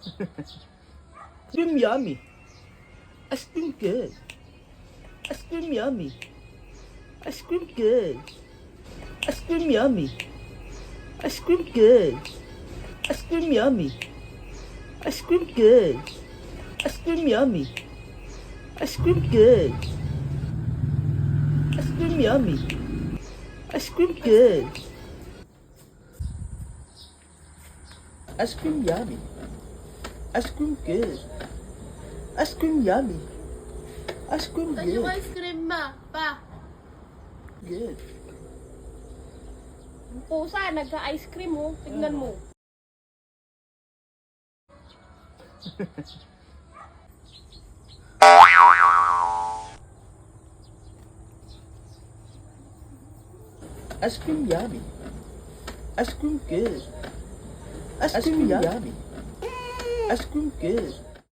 Ice cream yummy. Ice cream good. Ice cream yummy. Ice cream good. Ice cream yummy. Ice cream good. Ice cream yummy. Ice cream good. Ice cream yummy. Ice cream good. Ice cream yummy. Ice cream good. Ice cream yummy. Ice cream good. Ice cream yummy. Ice cream Saan yung good. ice cream ba? Pa, Good. yung pusa, nagka-ice cream oh. Tignan mo. Ice cream yummy. Ice cream good. Ice cream yummy. Ice cream good.